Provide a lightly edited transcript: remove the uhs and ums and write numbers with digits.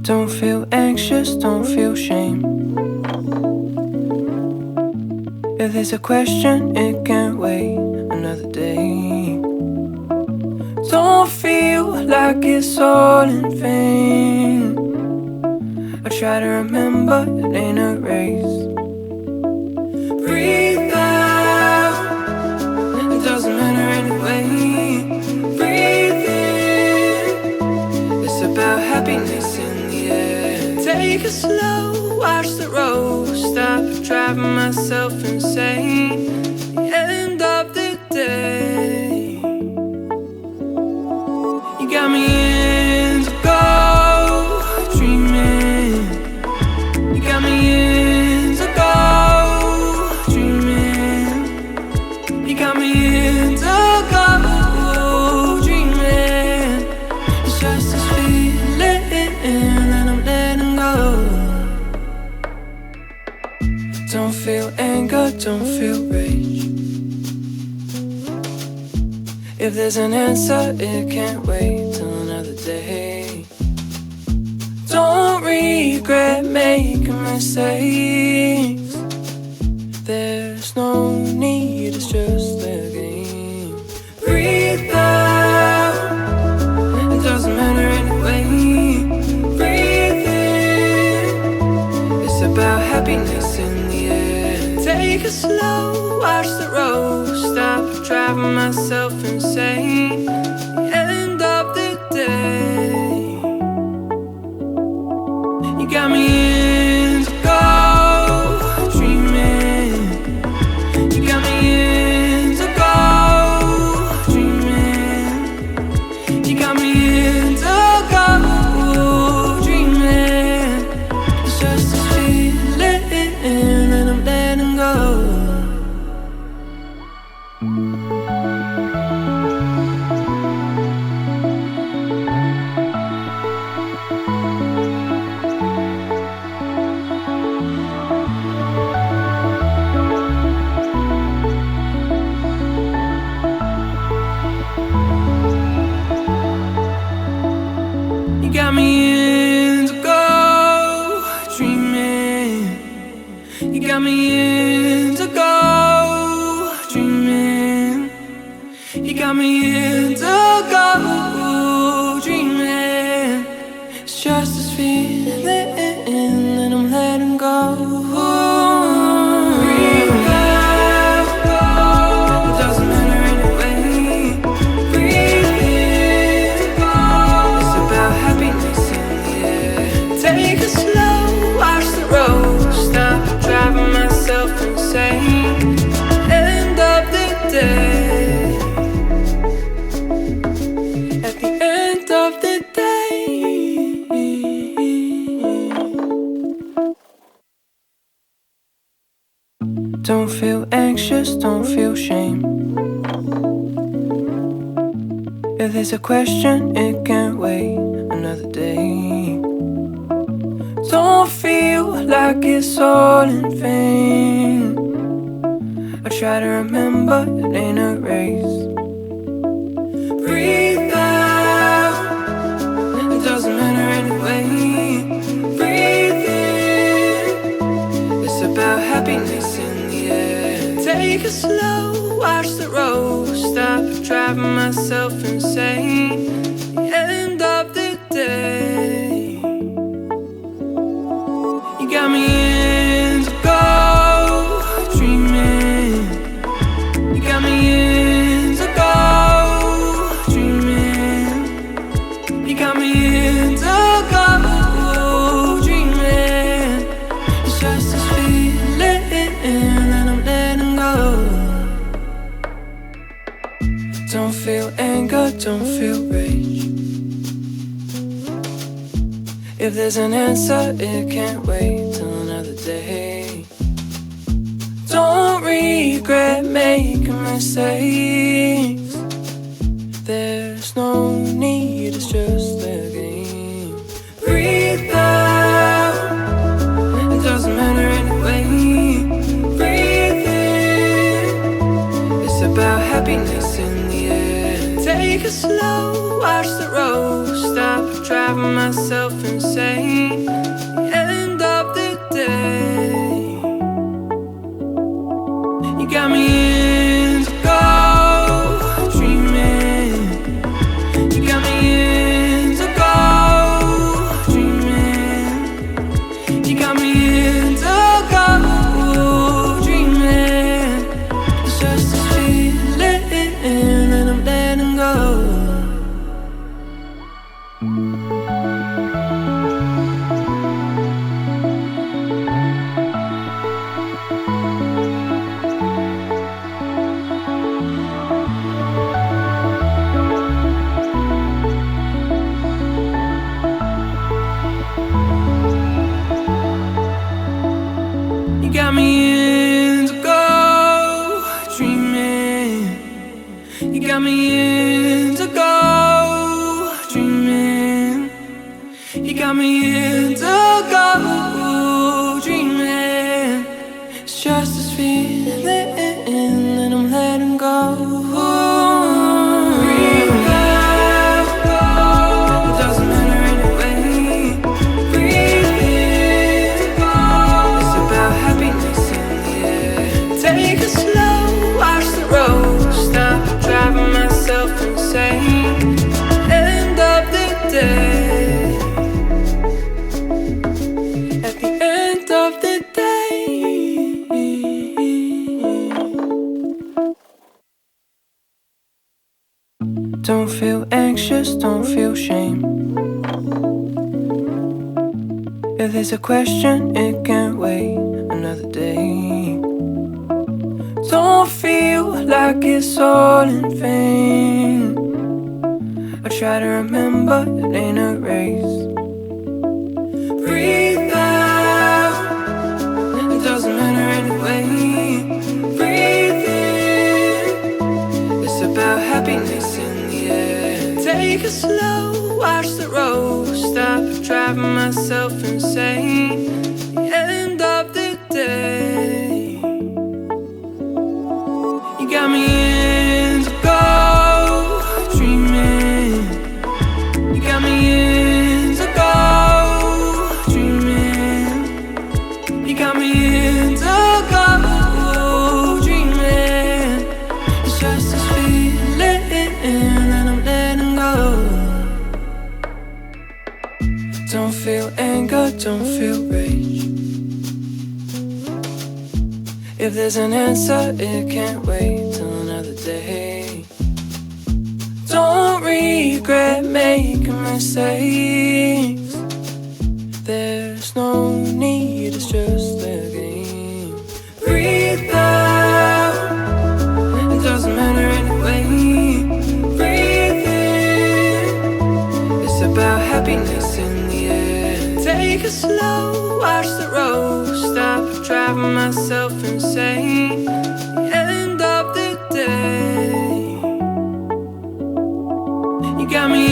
Don't feel anxious, don't feel shame. If there's a question, it can't wait another day. Don't feel like it's all in vain. I try to remember, it ain't a race. Breathe out, it doesn't matter anyway. Breathe in, it's about happiness in the air. Take it slow, watch the road, stop driving myself insane. The end of the day, you got me in to go dreaming. You got me in to go dreaming. You got me in to go dreaming. It's just this feeling that I'm letting go. Don't feel anger, don't feel rage. If there's an answer, it can't wait till another day. Don't regret making mistakes. There's no need, it's just the game. Breathe out, it doesn't matter anyway. Breathe in, it's about happiness in the air. Take it slow, watch the road, stop driving myself insane. The end of the day, you got me in to go dreaming. You got me in to go dreaming. You got me in to go dreaming. It's just this feeling that I'm letting go. You got me in to go dreaming. You got me in to go dreaming. You got me in to go dreaming. It's just this feeling that I'm letting go. Breathe out, it doesn't matter anyway. Breathe in, it's about happiness in the air. Take it slow, watch the road, stop driving myself insane. End of the day, at the end of the day. Don't feel anxious, don't feel shame. If there's a question, it can't wait another day. Don't feel like it's all in vain. I try to remember, it ain't a race. Breathe out, it doesn't matter anyway. Breathe in, it's about happiness in the air. Take it slow, watch the road, stop driving myself insane. The end of the day, you got me in to go dreaming. You got me in to go dreaming. You got me in to go dreaming. It's just this feeling that I'm letting go. Don't feel anger, don't feel rage. If there's an answer, it can't wait till another day. Don't regret making mistakes. There's no need, it's just the game. Breathe out, it doesn't matter anyway. Breathe in, it's about happiness in the air. Take it slow, watch the road, stop driving myself insane. End of the day, you got me into go dreaming. You got me into go dreaming. You got me into go dreaming. It's just this feeling and I'm letting go. You got me into go dreaming. You got me into go dreaming. You got me into go dreaming. It's just this feeling and I'm letting go. Breathe out, it doesn't matter anyway. Breathe in, it's about happiness in the air. Take it slow, watch the road, stop driving myself insane. End of the day, at the end of the day. Don't feel anxious, don't feel shame. If there's a question, it can't wait another day. Don't feel like it's all in vain. I try to remember, it ain't a race. Breathe out, it doesn't matter anyway. Breathe in, it's about happiness in the air. Take it slow, watch the road, stop driving myself insane. End of the day, you got me into go dreaming. You got me into go dreaming. You got me into go dreaming. It's just this feeling and I'm letting go. Don't feel anger, don't feel rage. If there's an answer, it can't wait till another day. Don't regret making mistakes. There's no need, it's just a game. Breathe out, it doesn't matter anyway. Breathe in, it's about happiness in the air. Take it slow, watch the road, stop driving myself insane. End of the day, you got me